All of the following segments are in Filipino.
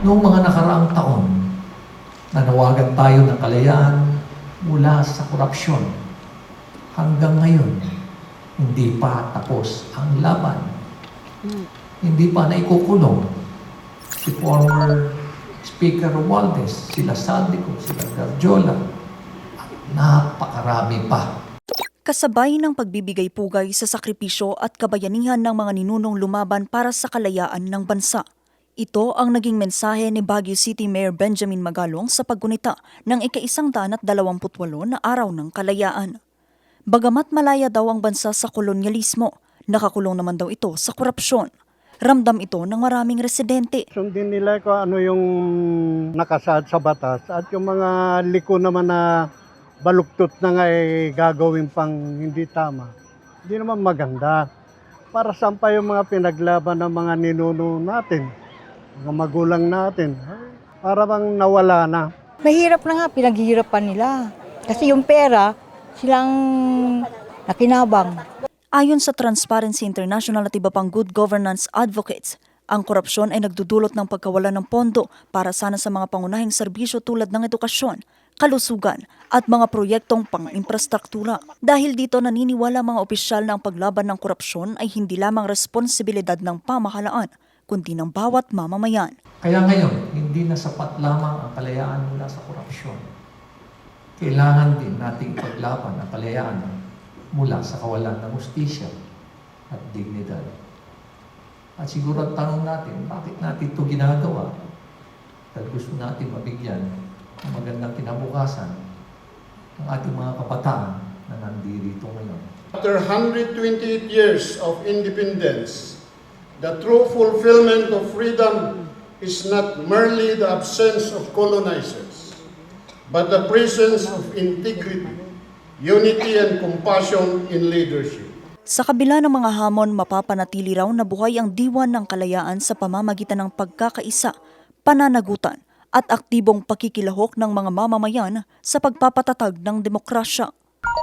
Noong mga nakaraang taon, nanawagan tayo ng kalayaan mula sa korupsyon. Hanggang ngayon, hindi pa tapos ang laban. Hindi pa naikukulong si former Speaker Romualdez, sila Saldico, sila Garjola, at napakarami pa. Kasabay ng pagbibigay pugay sa sakripisyo at kabayanihan ng mga ninunong lumaban para sa kalayaan ng bansa. Ito ang naging mensahe ni Baguio City Mayor Benjamin Magalong sa paggunita ng ika-128 na Araw ng Kalayaan. Bagamat malaya daw ang bansa sa kolonyalismo, nakakulong naman daw ito sa korupsyon. Ramdam ito ng maraming residente. Sundin nila kung ano yung nakasaad sa batas at yung mga liko naman na baluktot na nga gagawin pang hindi tama. Hindi naman maganda. Para saan pa yung mga pinaglaban ng mga ninuno natin, mga magulang natin. Para bang nawala na. Mahirap na nga, pinaghihirapan nila. Kasi yung pera, silang nakinabang. Ayon sa Transparency International at iba pang good governance advocates, ang korupsyon ay nagdudulot ng pagkawala ng pondo para sana sa mga pangunahing serbisyo tulad ng edukasyon, kalusugan at mga proyektong pang-infrastruktura. Dahil dito naniniwala mga opisyal na ang paglaban ng korupsyon ay hindi lamang responsibilidad ng pamahalaan, kundi ng bawat mamamayan. Kaya ngayon, hindi na sapat lamang ang kalayaan mula sa korupsyon. Kailangan din nating paglaban ang kalayaan mula sa kawalan ng hustisya at dignidad. At siguro ang tanong natin, bakit natin ito ginagawa? Dahil gusto natin mabigyan ng magandang kinabukasan ng ating mga kabataan na nandirito ngayon. After 128 years of independence, the true fulfillment of freedom is not merely the absence of colonizers, but the presence of integrity, unity and compassion in leadership. Sa kabila ng mga hamon, mapapanatili raw na buhay ang diwan ng kalayaan sa pamamagitan ng pagkakaisa, pananagutan at aktibong pakikilahok ng mga mamamayan sa pagpapatatag ng demokrasya.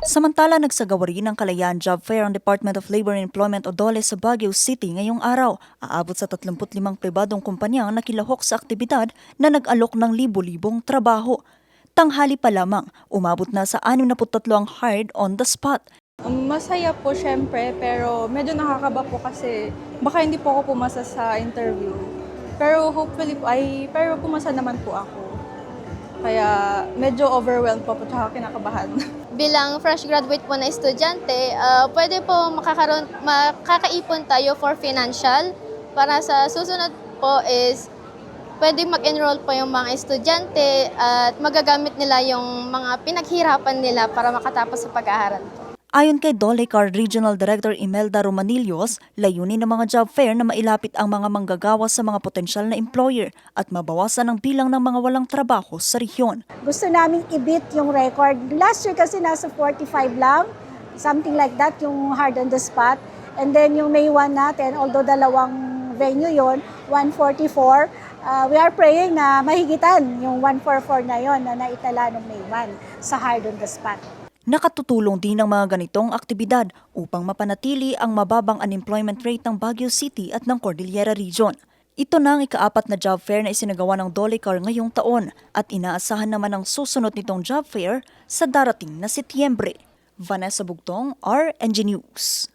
Samantala, nagsagawa rin ng Kalayaan Job Fair ang Department of Labor and Employment o DOLE sa Baguio City ngayong araw. Aabot sa 35 pribadong kumpanya ang nakilahok sa aktibidad na nag-alok ng libo-libong trabaho. Tanghali pa lamang, umabot na sa 63 ang hired on the spot. Masaya po syempre, pero medyo nakakaba po kasi baka hindi po ako pumasa sa interview. Pero hopefully po, pero pumasa naman po ako. Kaya medyo overwhelmed po tsaka kinakabahan. Bilang fresh graduate po na estudyante, pwede po makakaipon tayo for financial. Para sa susunod po is pwede mag-enroll po yung mga estudyante at magagamit nila yung mga pinaghirapan nila para makatapos sa pag-aaral. Ayon kay DOLE Card Regional Director Imelda Romanillos, layunin ng mga job fair na mailapit ang mga manggagawa sa mga potensyal na employer at mabawasan ang bilang ng mga walang trabaho sa rehiyon. Gusto namin i-beat yung record. Last year kasi nasa 45 lang, something like that, yung hard on the spot. And then yung May 1 natin, although dalawang venue yon, 144, we are praying na mahigitan yung 144 na yon na naitala ng May 1 sa hard on the spot. Nakatutulong din ang mga ganitong aktibidad upang mapanatili ang mababang unemployment rate ng Baguio City at ng Cordillera Region. Ito na ang ika-4 na job fair na isinagawa ng DOLECAR ngayong taon at inaasahan naman ang susunod nitong job fair sa darating na Setyembre. Vanessa Bugtong, RNG News.